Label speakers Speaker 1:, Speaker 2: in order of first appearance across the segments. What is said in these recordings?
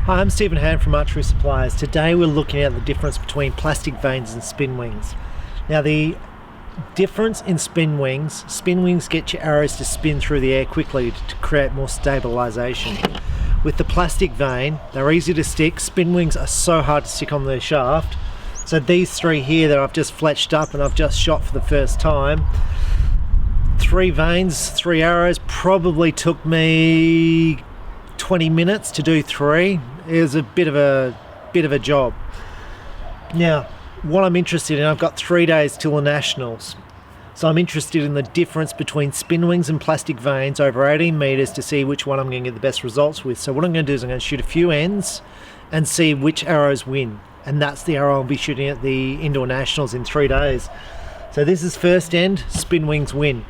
Speaker 1: Hi, I'm Stephen Hand from Archery Supplies. Today we're looking at the difference between plastic vanes and spin wings. Now the difference in spin wings get your arrows to spin through the air quickly to create more stabilization. With the plastic vane, they're easy to stick. Spin wings are so hard to stick on the shaft. So these three here that I've just fletched up and I've just shot for the first time, 3 vanes, 3 arrows, probably took me 20 minutes to do 3. It was a bit of a job. Now, what I'm interested in, I've got 3 days till the Nationals. So I'm interested in the difference between spin wings and plastic vanes over 18 meters to see which one I'm going to get the best results with. So what I'm going to do is I'm going to shoot a few ends and see which arrows win. And that's the arrow I'll be shooting at the Indoor Nationals in 3 days. So this is first end, spin wings win.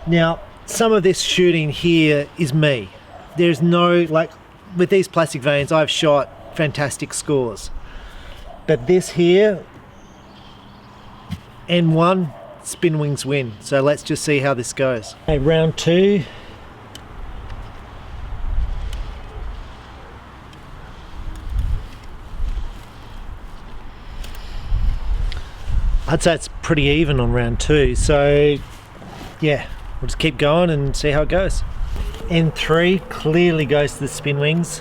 Speaker 1: Now, some of this shooting here is me. There's no, like, with these plastic vanes, I've shot fantastic scores. But this here, N1, spin wings win. So let's just see how this goes. Okay, round 2. I'd say it's pretty even on round 2. So yeah, we'll just keep going and see how it goes. N3 clearly goes to the spin wings,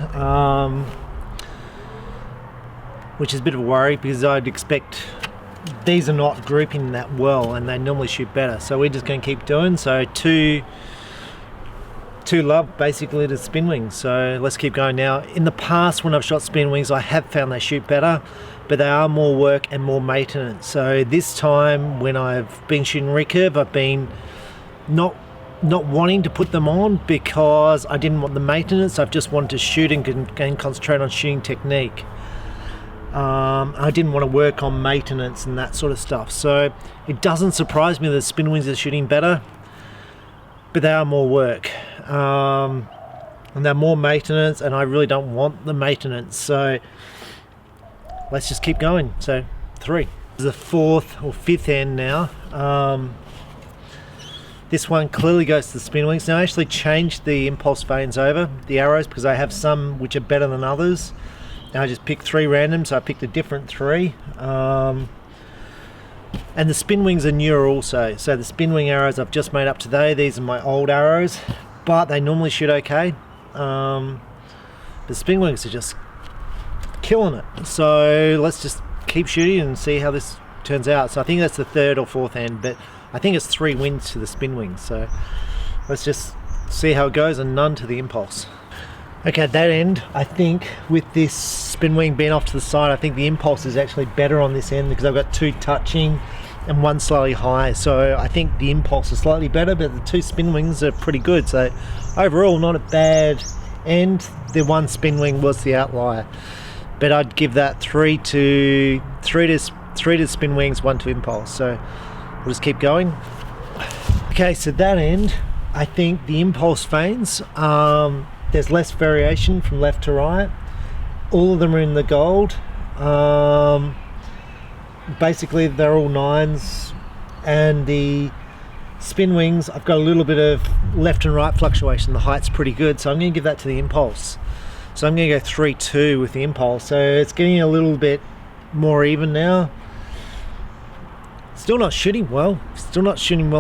Speaker 1: which is a bit of a worry because I'd expect these are not grouping that well and they normally shoot better. So we're just going to keep doing. So two love basically to spin wings. So let's keep going now. In the past when I've shot spin wings, I have found they shoot better, but they are more work and more maintenance. So this time when I've been shooting recurve, I've been not wanting to put them on because I didn't want the maintenance. I've just wanted to shoot and concentrate on shooting technique. I didn't want to work on maintenance and that sort of stuff. So it doesn't surprise me that spin wings are shooting better, but they are more work. And they're more maintenance and I really don't want the maintenance. So let's just keep going. So 3. This is the 4th or 5th end now. This one clearly goes to the spin wings. Now I actually changed the impulse vanes over the arrows because I have some which are better than others. Now I just picked 3 random, so I picked a different 3. And the spin wings are newer also. So the spin wing arrows I've just made up today. These are my old arrows, but they normally shoot okay. The spin wings are just killing it. So let's just keep shooting and see how this turns out. So I think that's the 3rd or 4th end, but I think it's 3 wins to the spin wings. So let's just see how it goes, and none to the impulse. Okay, at that end, I think with this spin wing being off to the side, I think the impulse is actually better on this end because I've got 2 touching and 1 slightly high. So I think the impulse is slightly better, but the 2 spin wings are pretty good. So overall, not a bad end. The 1 spin wing was the outlier, but I'd give that 3 to spin wings, 1 to impulse. So we'll just keep going. Okay, so that end, I think the impulse vanes, there's less variation from left to right. All of them are in the gold. Basically they're all 9s, and the spin wings, I've got a little bit of left and right fluctuation. The height's pretty good, so I'm going to give that to the impulse. So I'm going to go 3-2 with the impulse. So it's getting a little bit more even now. Still not shooting well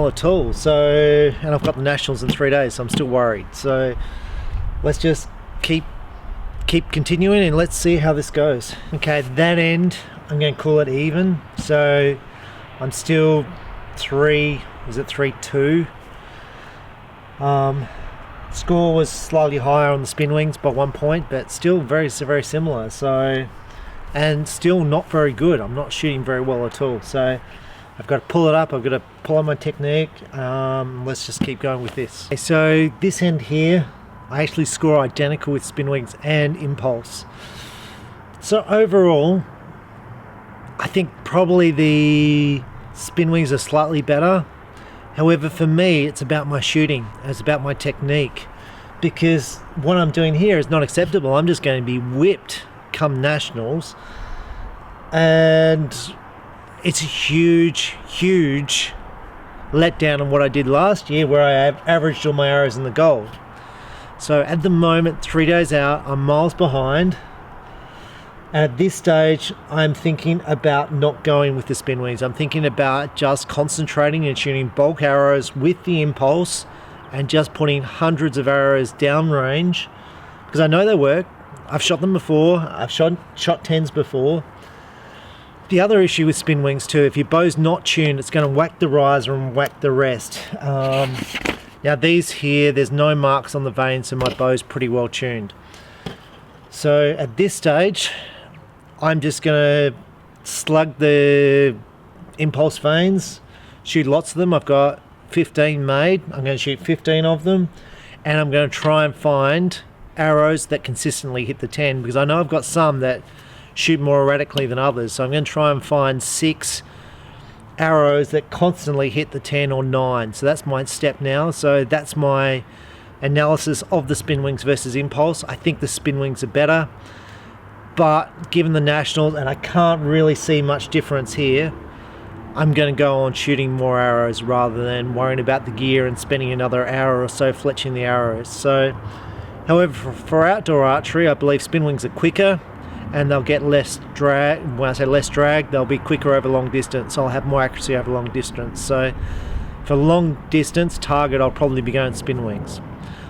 Speaker 1: at all. So, and I've got the Nationals in 3 days, so I'm still worried. So let's just keep continuing and let's see how this goes. Okay, that end, I'm going to call it even. So I'm still 3-2. Score was slightly higher on the spin wings by 1 point, but still very similar. So, and still not very good. I'm not shooting very well at all. So I've got to pull it up, I've got to pull on my technique. Let's just keep going with this. Okay, so this end here, I actually score identical with spin wings and impulse. So overall, I think probably the spin wings are slightly better. However, for me, it's about my shooting. It's about my technique. Because what I'm doing here is not acceptable. I'm just going to be whipped come Nationals. And it's a huge letdown on what I did last year, where I averaged all my arrows in the gold. So at the moment, 3 days out, I'm miles behind. And at this stage, I'm thinking about not going with the Spinwings. I'm thinking about just concentrating and shooting bulk arrows with the Impulse and just putting hundreds of arrows downrange, because I know they work. I've shot them before. I've shot 10s before. The other issue with Spinwings too, if your bow's not tuned, it's going to whack the riser and whack the rest. Now these here, there's no marks on the vanes, so my bow's pretty well tuned. So at this stage, I'm just going to slug the Impulse vanes, shoot lots of them. I've got 15 made. I'm going to shoot 15 of them, and I'm going to try and find arrows that consistently hit the 10, because I know I've got some that shoot more erratically than others. So I'm going to try and find 6 arrows that constantly hit the 10 or 9. So that's my step now. So that's my analysis of the Spinwings versus Impulse. I think the Spinwings are better, but given the Nationals, and I can't really see much difference here, I'm going to go on shooting more arrows rather than worrying about the gear and spending another hour or so fletching the arrows. So, however, for outdoor archery, I believe Spinwings are quicker and they'll get less drag. When I say less drag, they'll be quicker over long distance. I'll have more accuracy over long distance. So for long distance target, I'll probably be going Spinwings.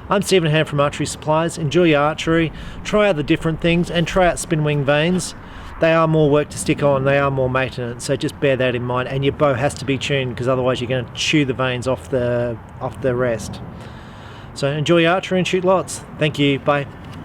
Speaker 1: I'm Stephen Hand from Archery Supplies. Enjoy your archery, try out the different things, and try out Spinwing vanes. They are more work to stick on, they are more maintenance, so just bear that in mind. And your bow has to be tuned, because otherwise you're going to chew the vanes off the rest. So enjoy your archery and shoot lots. Thank you, bye.